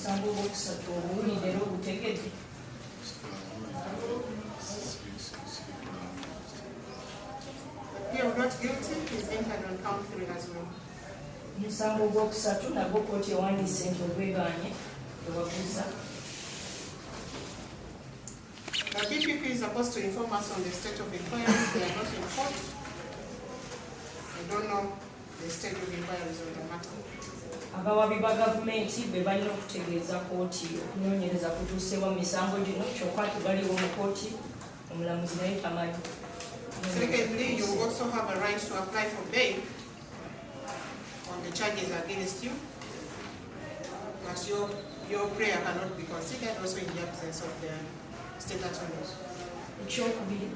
Emisango okusatu obuwulire era obutegedde. You're not guilty, is entered on count 3 as well. Omusango ogwokusatu nagwo kkooti ewandiise nti ogwegaanye ewaguza. The DPP is supposed to inform us on the state of inquiries. They are not in court. I don't know the state of inquiries on the matter. Abawabi ba gavumenti be balina okutegeeza kkooti okunoonyereza kutuusewa mu misango gino kyokka tebaliwo mu kkooti omulamuzi naye tamanyi. Secondly, you also have a right to apply for bail on the charges against you, because your prayer cannot be considered also in the absence of the state attorneys. Ekyokubiri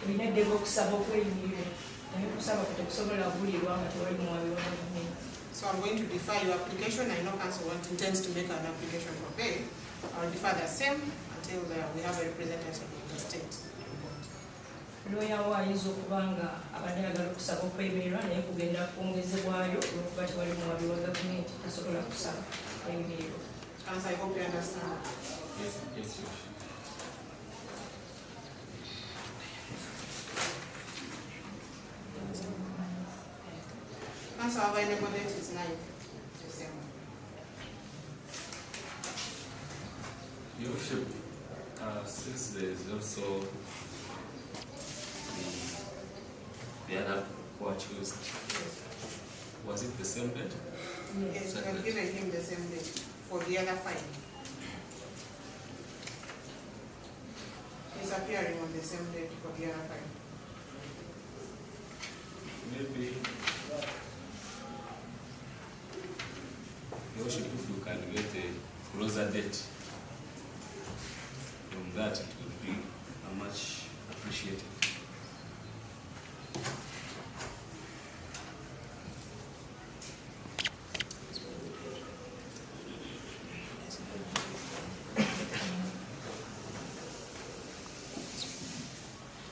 olina eddembe okusaba okweyimirira naye kusaba kuteekusobola kubuulirwa nga tewali muwabi wa gavumenti. So I'm going to defer your application. I know Council intends to make an application for bail. I'll defer the same until we have a representative of the state. Lawyer ayinza okuba nga abadde ayagala okusaba okweyimirira naye kugenda kwongezebwayo olwokuba tewali muwabi wa gavumenti tasobola kusaba kweyimirirwa. Council, I hope you understand. Yes, Your Worship. Council, our available date is 9th December. Your Worship, since there is also the other court used, was it the same date? Yes, we have given him the same date for the other fine. He's appearing on the same date for the other fine. Maybe, Your Worship, if you can get a closer date from that, it would be much appreciated.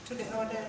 To the order.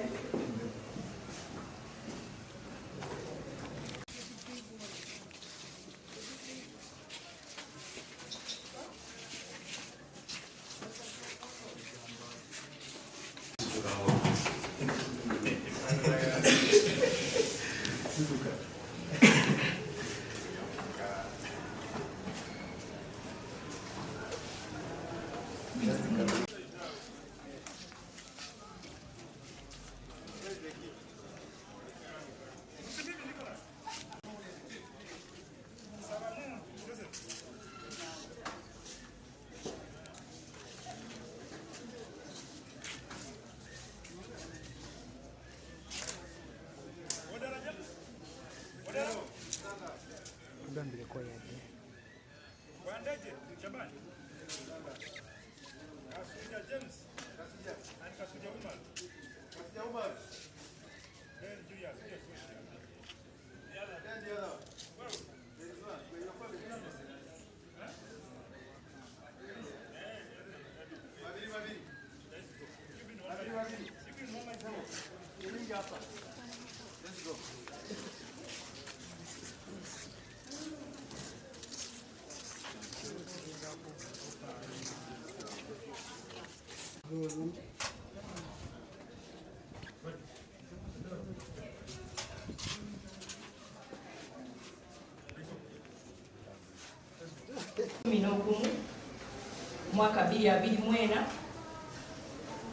Mwaka 2024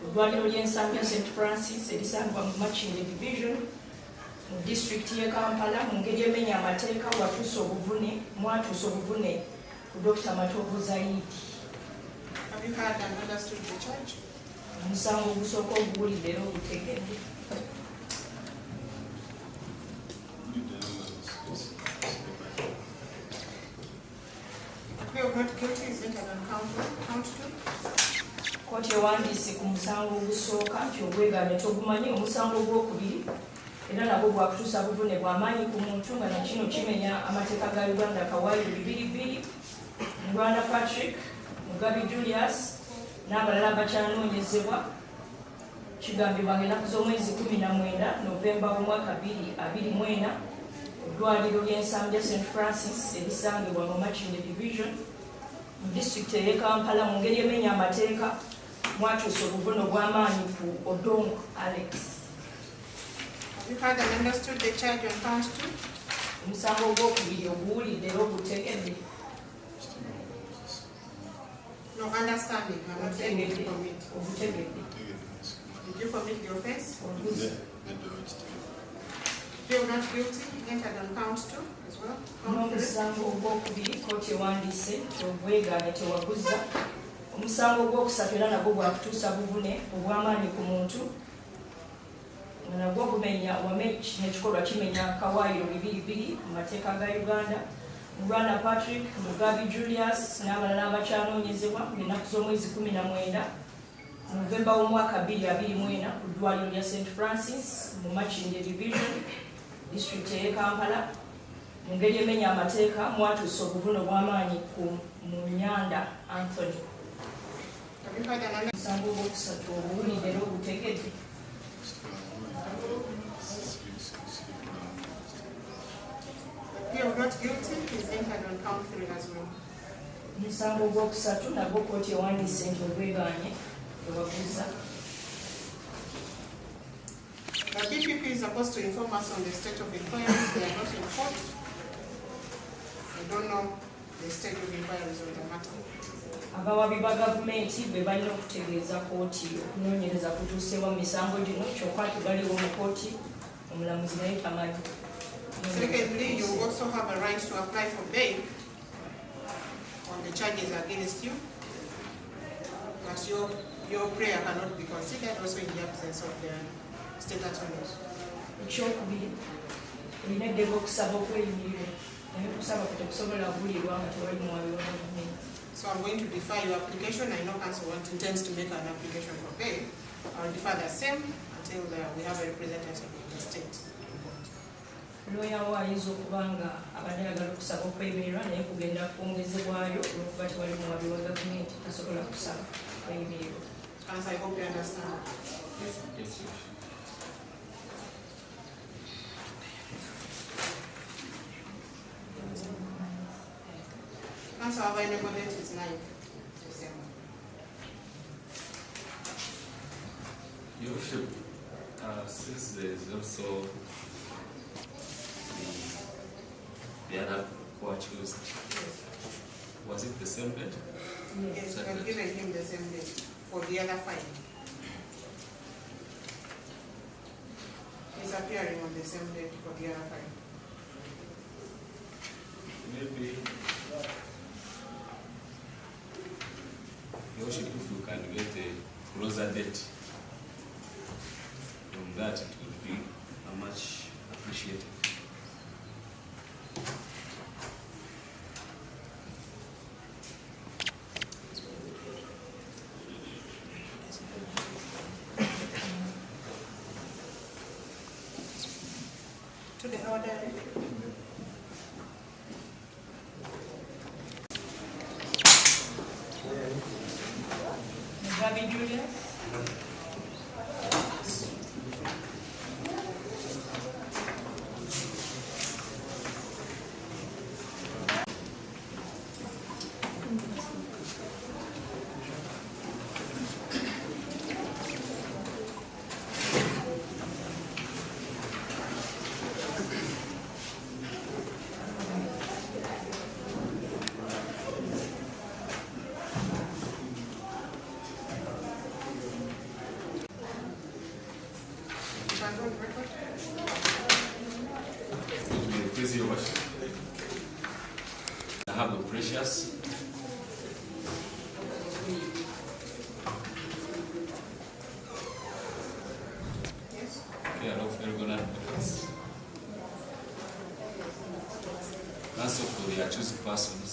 eddwaliro ly'Ensango St. Francis erisangibwa mu Makindye Division mu disitulikiti y'e Kampala mu ngeri emenya amateeka mwatuusa obuvune ku Dr. Matovu Zaidi. Have you heard and understood the charge? Omusango ogusooka oguwulidde era ogutegedde. Not guilty is entered on count 2. Kkooti ewandiise ku musango ogusooka nti obwegaane togumanyi, omusango ogwokubiri era nabwo bwakutuusa buvune bw'amaanyi ku muntu nga nakino kimenya amateeka ga Uganda Kawaii 22, Rwanda Patrick, Mugabi Julius n'abalala abakyanoonyezebwa. Kigambibwa ng'ennaku z'omwezi 19 Novemba omwaka 2024 eddwaliro ly'Ensango St. Francis erisangibwa mu Makindye Division mu disitulikiti ey'e Kampala mu ngeri emenya amateeka mwatuusa obuvuno bw'amaanyi ku Odong Alex. Have you heard and understood the charge on count 2? Omusango ogwokubiri oguwulidde era ogutegedde. No, understanding. I'm not saying did you commit. Ogutegedde. Did you commit the offense? Oguze. Feel not guilty, entered on count 2 as well. N'omusango ogwokubiri kkooti ewandiise nti obwegaane tewaguzza. Omusango ogwokusatu era nagwo gwakutuusa buvune obw'amaanyi ku muntu nga nagwo gumenya ekikolwa kimenya akawaayiro 22 mu mateeka ga Uganda. Rwanda Patrick, Mugabi Julius n'abalala abakyanoonyezebwa ng'ennaku z'omwezi 19 Novemba w'omwaka 2024 ku ddwaliro lya St. Francis mu Makindye Division District ey'e Kampala mu ngeri emenya amateeka mwatuusa obuvuno bw'amaanyi ku Munyanda Anthony. Have you heard and Omusango ogwokusatu obuwulidde era ogutegedde. feel not guilty is entered on count 3 as well. Omusango ogwokusatu nagwo kkooti ewandiise nti obwegaanye tewaguzza. The BPP is supposed to inform us on the state of inquiries. They are not in court. I don't know the state of inquiries on the matter. Abawabi ba gavumenti be balina okutegeeza kkooti okunoonyereza kutuusewa mu misango gino kyokka tebaliwo mu kkooti omulamuzi naye tamanyi. Secondly, you also have a right to apply for bail on the charges against you. But your prayer cannot be considered also in the absence of the state attorneys. Ekyokubiri olina eddembe okusaba okweyimirira naye okusaba kutekusobola kuwulirwa nga tewali muwabi wa gavumenti. So I'm going to defer your application. I know council intends to make an application for bail. I'll defer the same until we have a representative of the state. Lawyer wo ayinza okuba nga abadde ayagala okusaba okweyimirirwa naye kugenda kwongezebwayo olw'okuba tewali muwabi wa gavumenti tasobola kusaba kweyimirirwa. Council, I hope you understand. Yes, yes. Council, our available date is 9th December. Your worship, since there is also the other co-accused, was it the same date? Yes, we have given him the same date for the other fine. He's appearing on the same date for the other fine. Maybe, Your worship, if you can get a closer date from that, it would be much appreciated. To the order. Mugabi Julius. Please, Your worship. I have the precious. Yes. Care of Ergon advocates. Counsel for the accused persons.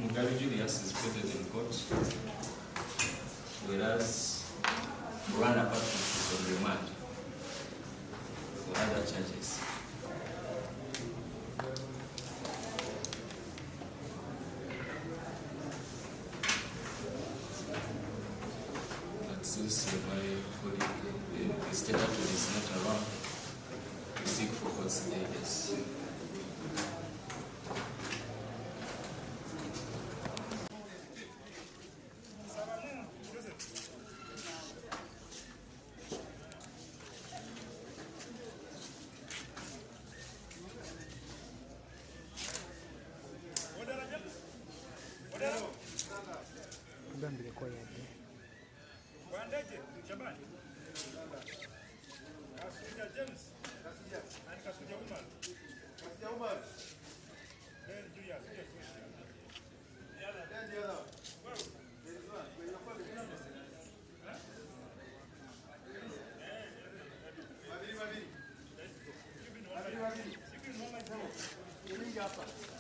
Mugabi Julius is quoted in court, whereas Rwanda Patrick is on remand for other charges. But since my colleague, the state attorney is not around, difficult stages. Bibi.